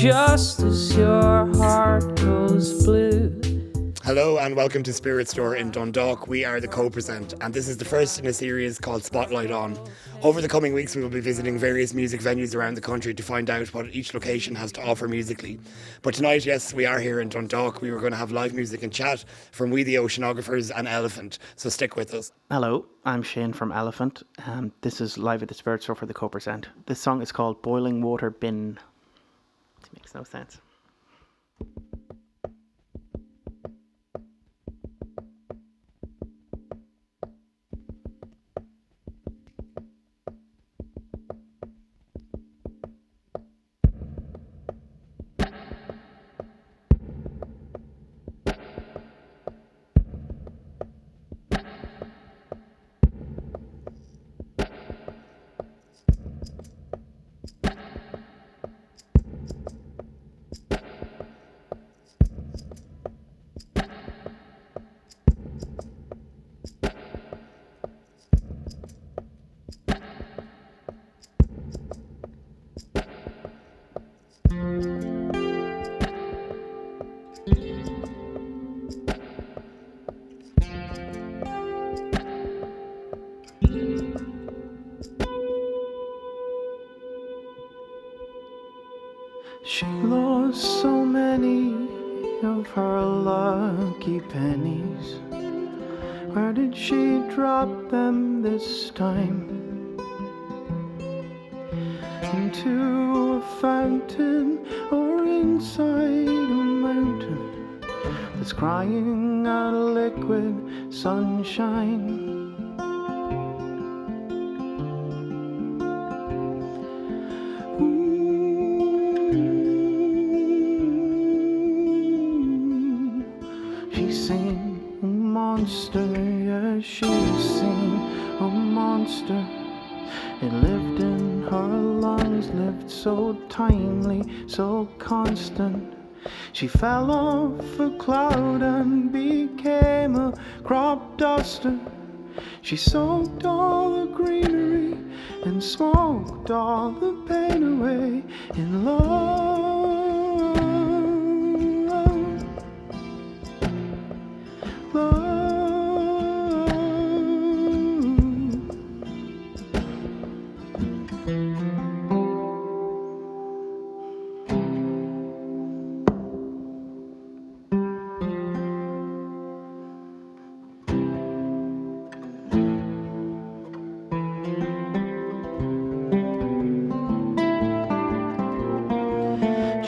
just as your heart goes blue. Hello and welcome to Spirit Store in Dundalk. We are TheCo-present and this is the first in a series called Spotlight On. Over the coming weeks we will be visiting various music venues around the country to find out what each location has to offer musically. But tonight, yes, we are here in Dundalk. We were going to have live music and chat from We the Oceanographers and Elephant, so stick with us. Hello, I'm Shane from Elephant. This is live at the Spirit Store for TheCo-present. This song is called Boiling Water Bin. It makes no sense. She lost so many of her lucky pennies. Where did she drop them this time? Into a fountain or inside a mountain that's crying out a liquid sunshine? She's seen a monster, yeah, she's seen a monster. It lived in her lungs, lived so timely, so constant. She fell off a cloud and became a crop duster. She soaked all the greenery and smoked all the pain away in love.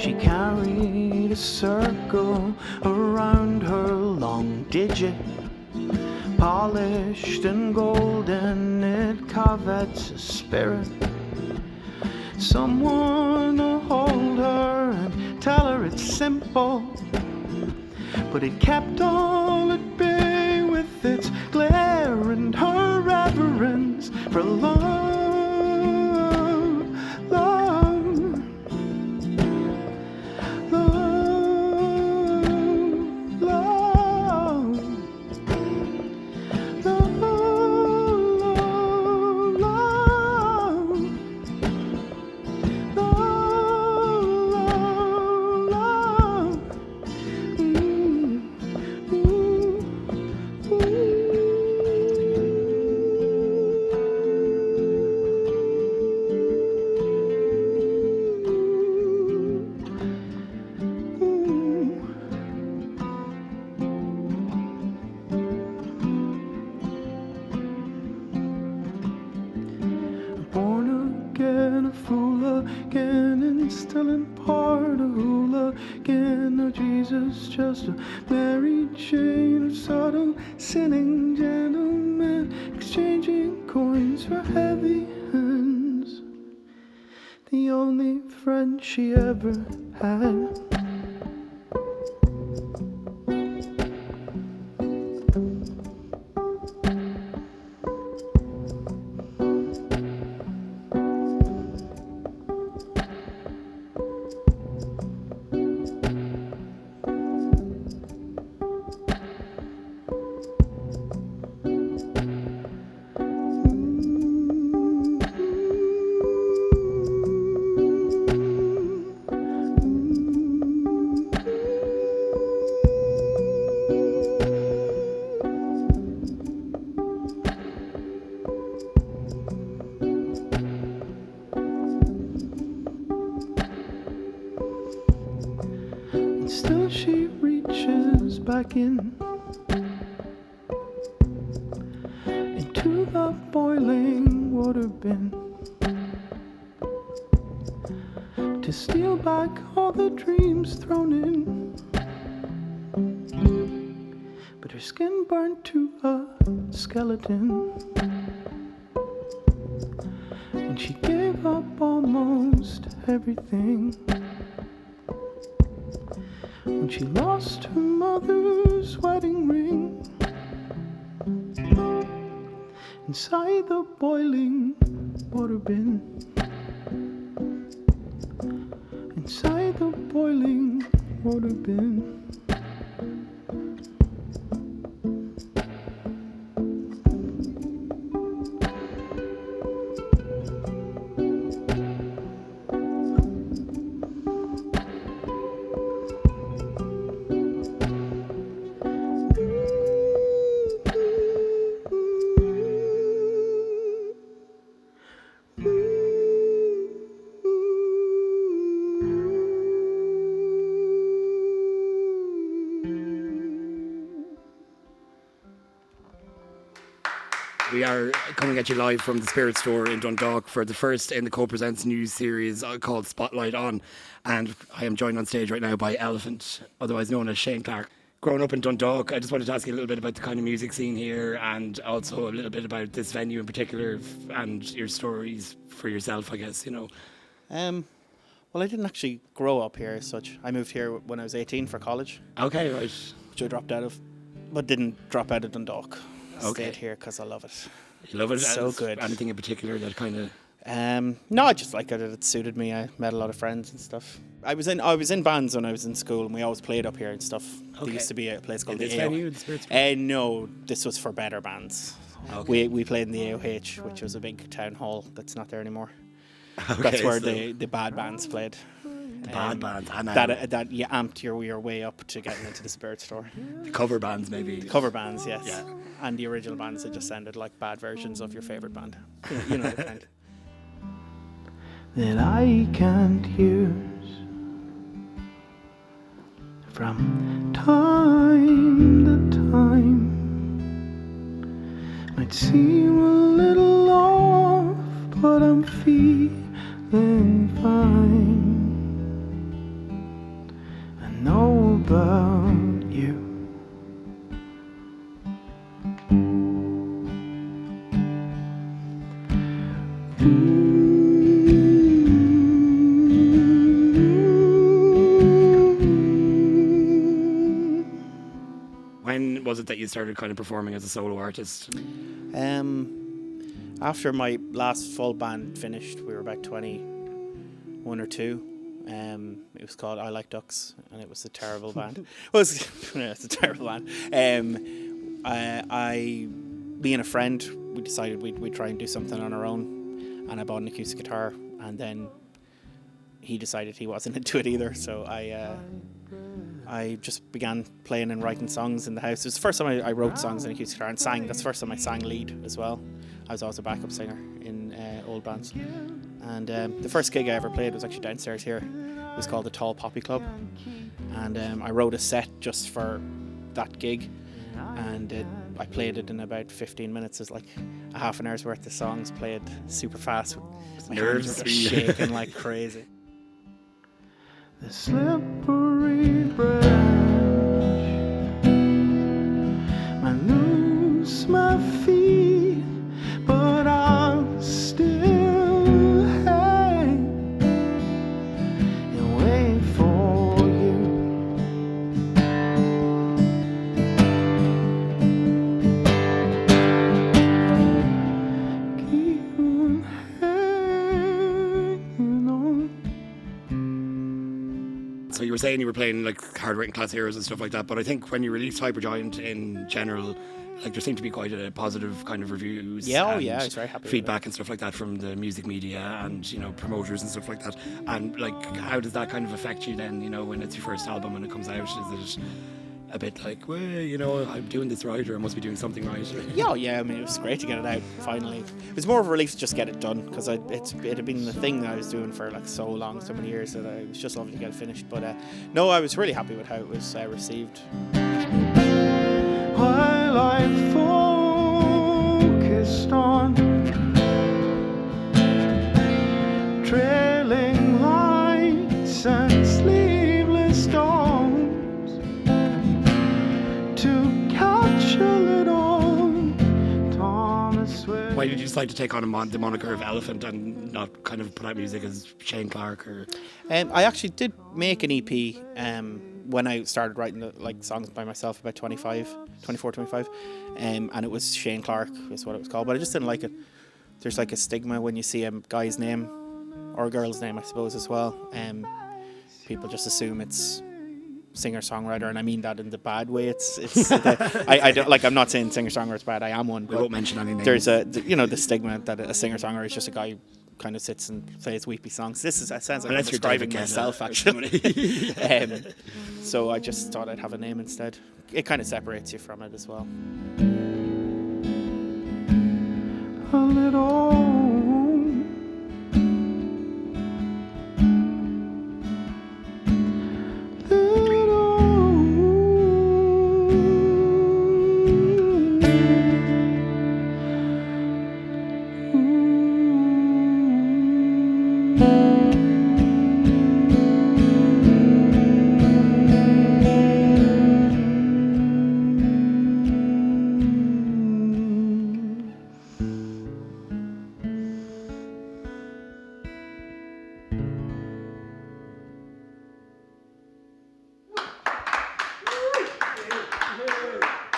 She carried a circle around her long digit, polished and golden, it covets a spirit. Someone to hold her and tell her it's simple, but it kept all at bay with its glare and her reverence for love. A fool again, and still in part a hooligan. Now Jesus, just a merry chain of subtle sinning gentlemen, exchanging coins for heavy hands. The only friend she ever had. still she reaches back into the boiling water bin to steal back all the dreams thrown in. But her skin burned to a skeleton, and she gave up almost everything when she lost her mother's wedding ring inside the boiling water bin. Inside the boiling water bin. We are coming at you live from the Spirit Store in Dundalk for the first in the Co-Presents news series called Spotlight On. And I am joined on stage right now by Elephant, otherwise known as Shane Clark. Growing up in Dundalk, I just wanted to ask you a little bit about the kind of music scene here and also a little bit about this venue in particular and your stories for yourself, I guess, you know. Well, I didn't actually grow up here as such. I moved here when I was 18 for college. Okay, right. Which I dropped out of, but didn't drop out of Dundalk. Okay. Stayed here because I love it. You love it? So good. Anything in particular that kind of... No, I just like it. It suited me. I met a lot of friends and stuff. I was in bands when I was in school, and we always played up here and stuff. Okay. There used to be a place called In the this AO. venue, the Spirit Store? No, this was for better bands. Okay. We played in the AOH, which was a big town hall that's not there anymore. Okay, That's where so the bad bands played. the bad bands. And That you amped your way up to getting into the Spirit Store. the cover bands, maybe. Cover bands, yes. Yeah. And the original bands that just sounded like bad versions of your favourite band. You know the kind. That I can't use from time to time. Might seem a little off, but I'm feeling fine. I know about you. When was it that you started kind of performing as a solo artist? After my last full band finished, we were about 21 or 2. It was called I Like Ducks, and it was a terrible band. It's a terrible band. Me and a friend, we decided we'd try and do something on our own, and I bought an acoustic guitar, and then he decided he wasn't into it either, so I just began playing and writing songs in the house. It was the first time I wrote songs on acoustic guitar and sang. That's the first time I sang lead as well. I was always a backup singer in old bands. And the first gig I ever played was actually downstairs here. It was called the Tall Poppy Club. And I wrote a set just for that gig. And I played it in about 15 minutes. It was like a half an hour's worth of songs played super fast. My Nerves hands were just shaking like crazy. The slippery branch might lose my feet, but I'll still hang and wait for you. Keep on hanging on. So you were saying you were playing like hard-written class heroes and stuff like that, but I think when you released Hypergiant in general, like there seemed to be quite a positive kind of reviews. Yeah, and I was very happy with feedback and stuff like that from the music media and, you know, promoters and stuff like that. And like, how does that kind of affect you then, you know, when it's your first album and it comes out? Is it, a bit like, well, you know, I'm doing this right, or I must be doing something right? Yeah. I mean, it was great to get it out finally. It was more of a relief to just get it done, because it had been the thing that I was doing for like so long, so many years, that it was just lovely to get it finished. But no, I was really happy with how it was received. While I focused on trailing lights and sleeveless storms to catch a little Thomas Wayne. Why did you decide to take on the moniker of Elephant and not kind of put out music as Shane Clark? Or I actually did make an EP when I started writing like songs by myself about 24, 25, and it was Shane Clark is what it was called, but I just didn't like it. There's like a stigma when you see a guy's name, or a girl's name I suppose as well. People just assume it's singer-songwriter, and I mean that in the bad way. It's I don't, like, I'm not saying singer-songwriter's bad, I am one. We won't mention any names. There's the stigma that a singer-songwriter is just a guy who kind of sits and plays weepy songs. It sounds like Unless I'm you're describing David Guetta myself or actually. So I just thought I'd have a name instead. It kind of separates you from it as well. A little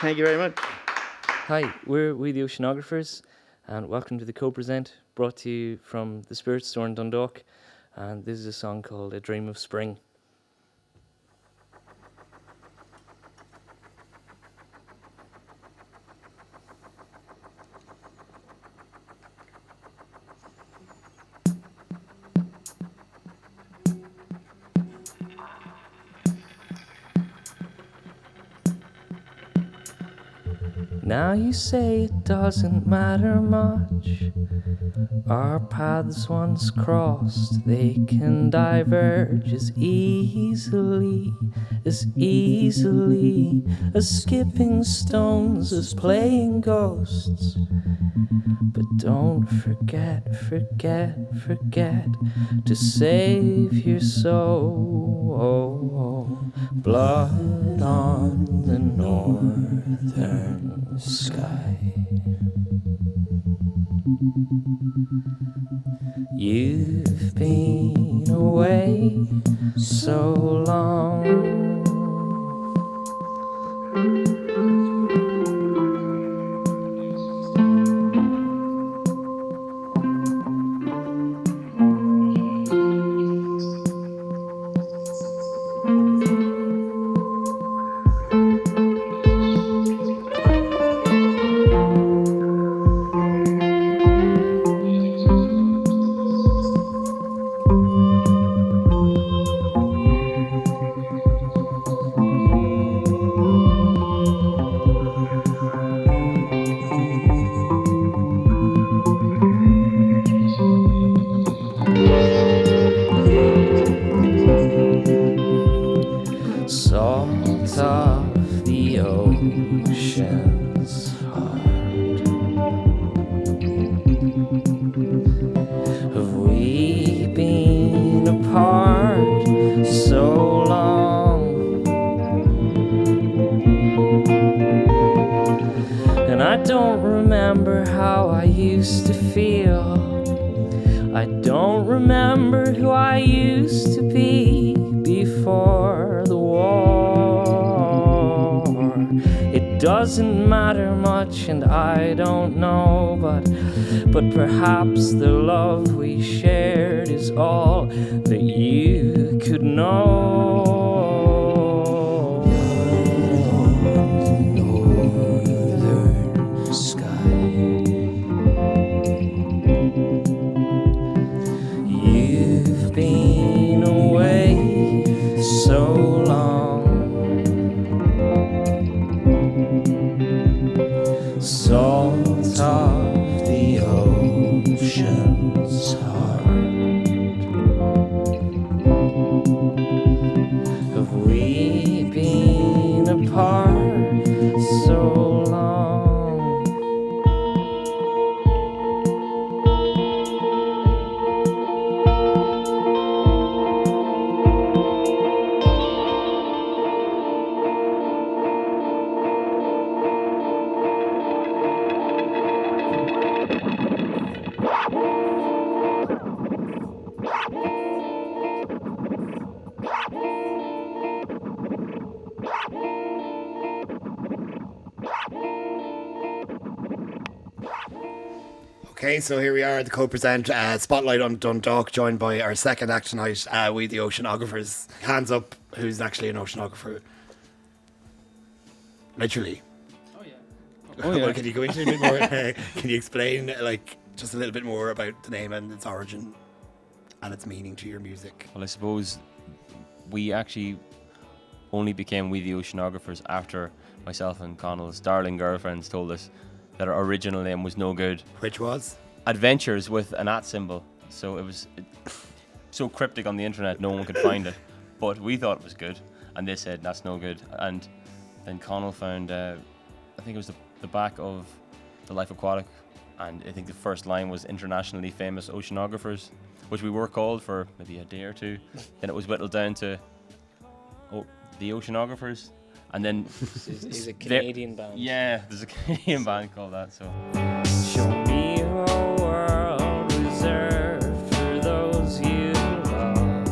Thank you very much. Hi, we're We the Oceanographers, and welcome to the Co-present, brought to you from the Spirit Store in Dundalk. And this is a song called A Dream of Spring. Now you say it doesn't matter much. Our paths once crossed, they can diverge as easily as skipping stones, as playing ghosts. But don't forget to save your soul. Blood on the northern sky. You've been away so long. Salt of the ocean's heart. Have we been apart so long? And I don't remember how I used to feel. I don't remember who I used to be before the war. It doesn't matter much, and I don't know, but perhaps the love we shared is all that you could know. Northern sky. You've been away so long. Okay, so here we are at the co-present Spotlight on Dundalk, joined by our second act tonight, we the Oceanographers. Hands up, who's actually an oceanographer? Literally. Oh yeah. Well, can you go into a bit more? Can you explain, just a little bit more about the name and its origin and its meaning to your music? Well, I suppose we actually only became We the Oceanographers after myself and Connell's darling girlfriends told us that our original name was no good. Which was? Adventures with an @ symbol. So it was so cryptic on the internet, no one could find it. But we thought it was good, and they said that's no good. And then Connell found, I think it was the back of The Life Aquatic, and I think the first line was internationally famous oceanographers, which we were called for maybe a day or two. Then it was whittled down to the Oceanographers, and then Is a Canadian band. yeah, there's a Canadian band called that. So Show me a world reserved for those you love.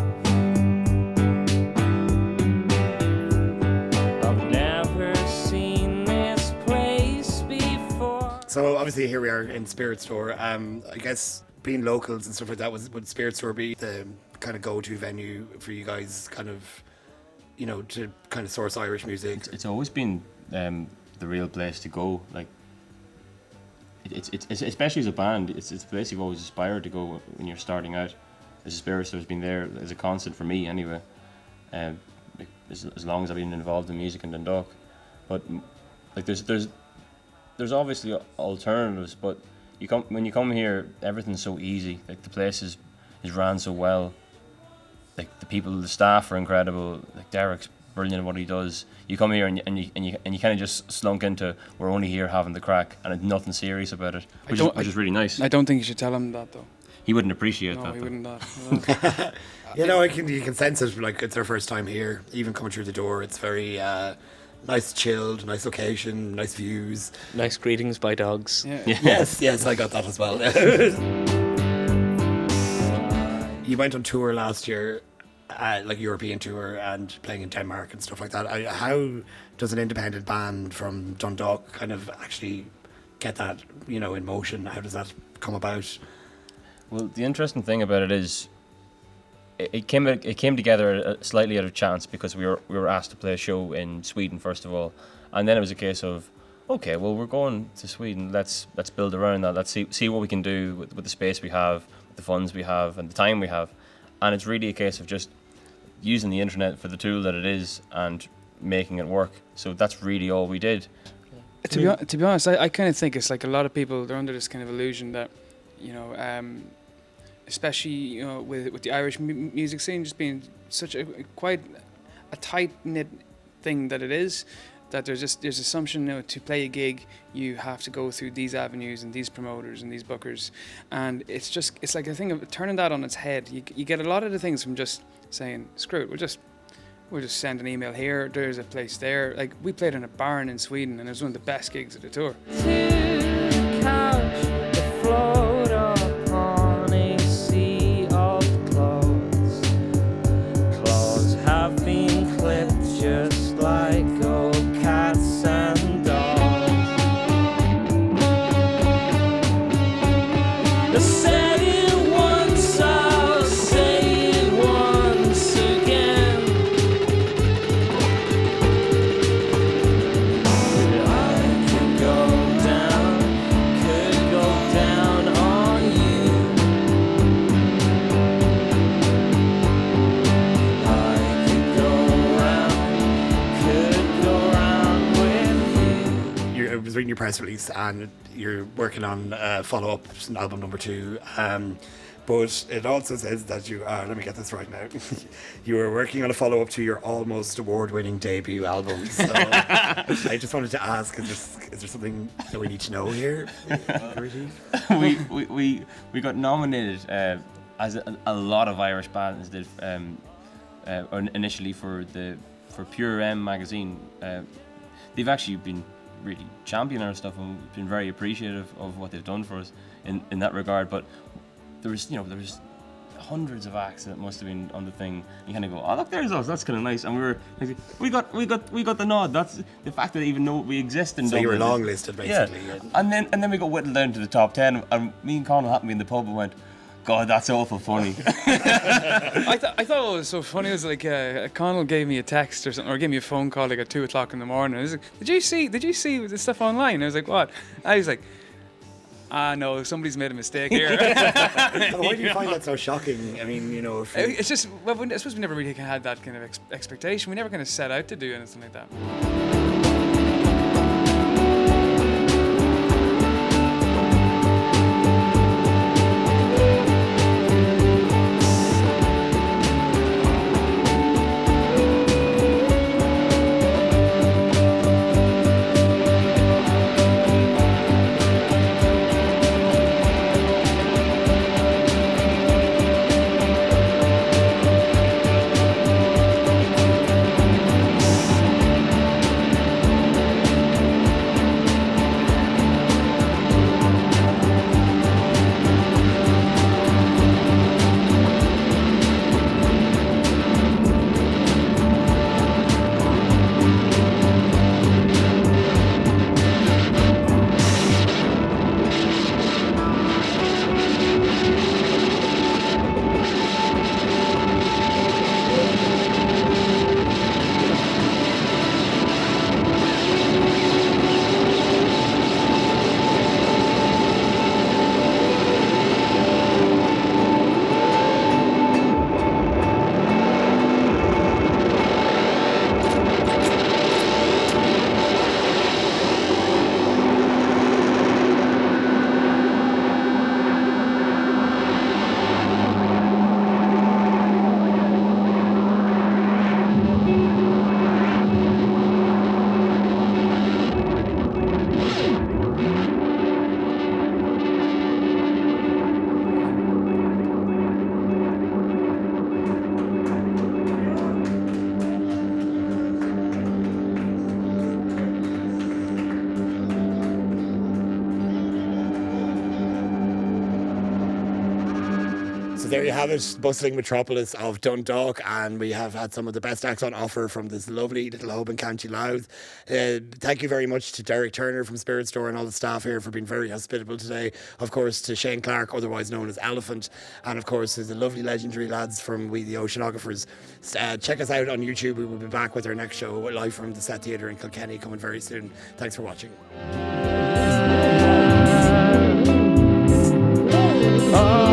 I've never seen this place before. So obviously here we are in Spirit Store. I guess being locals and stuff like that, would Spirit Store be the kind of go-to venue for you guys, kind of, to kind of source Irish music? it's always been the real place to go. Like it's especially as a band, it's a place you've always aspired to go when you're starting out. The Spirit Store's been there as a constant for me anyway. As long as I've been involved in music in Dundalk, but there's obviously alternatives, but when you come here, everything's so easy. Like the place is ran so well. Like the people, the staff are incredible. Like Derek's brilliant at what he does. You come here and you kind of just slunk into, we're only here having the crack, and nothing serious about it, which is really nice. I don't think you should tell him that though. He wouldn't appreciate No, that. he though. wouldn't that. You can sense it. Like it's their first time here. Even coming through the door, it's very nice, chilled, nice location, nice views. Nice greetings by dogs. Yeah. Yes, I got that as well. You went on tour last year, European tour, and playing in Denmark and stuff like that. How does an independent band from Dundalk kind of actually get that, in motion? How does that come about? Well, the interesting thing about it is, it came together slightly out of chance, because we were asked to play a show in Sweden first of all, and then it was a case of, okay, well, we're going to Sweden. Let's build around that. Let's see what we can do with the space we have, the funds we have, and the time we have. And it's really a case of just using the internet for the tool that it is and making it work. So that's really all we did. To be honest, I kind of think it's like a lot of people, they're under this kind of illusion that, especially with the Irish music scene just being such quite a tight knit thing that it is, that there's assumption to play a gig you have to go through these avenues and these promoters and these bookers, and it's like a thing of turning that on its head. You get a lot of the things from just saying screw it, we'll just send an email here, there's a place there. Like we played in a barn in Sweden and it was one of the best gigs of the tour. Float upon a sea of clothes. Claws have been clipped just like old cats and dogs. I said it once, I'll say it once again. I could go down on you. I could go round with you. I was reading your press release, and you're working on follow-up album number 2. But it also says that you are, let me get this right now, you were working on a follow-up to your almost award-winning debut album. So I just wanted to ask, is there something that we need to know here? we got nominated, as a lot of Irish bands did, initially for Pure M magazine. They've actually been really championing our stuff, and we've been very appreciative of what they've done for us in that regard. But there was hundreds of acts that must have been on the thing. You kind of go, oh look, there's us. That's kind of nice. And we got the nod. That's the fact that they even know we exist in So Dublin. you were long listed basically. Yeah. And then we got whittled down to the top 10. And me and Conal happened to be in the pub and went, God, that's awful funny. I thought what was so funny was like Connell gave me a text or something, or gave me a phone call like at 2 o'clock in the morning. I was like, did you see the stuff online? I was like, what? I was like, no, somebody's made a mistake here. Why do you find that so shocking? I mean, you know, It's just, well, I suppose we never really had that kind of expectation. We never kind of set out to do anything like that. So there you have it, bustling metropolis of Dundalk, and we have had some of the best acts on offer from this lovely little hub in County Louth. Thank you very much to Derek Turner from Spirit Store and all the staff here for being very hospitable today. Of course, to Shane Clark, otherwise known as Elephant, and of course, there's the lovely legendary lads from the Oceanographers. Check us out on YouTube. We will be back with our next show live from the Set Theater in Kilkenny coming very soon. Thanks for watching. Oh.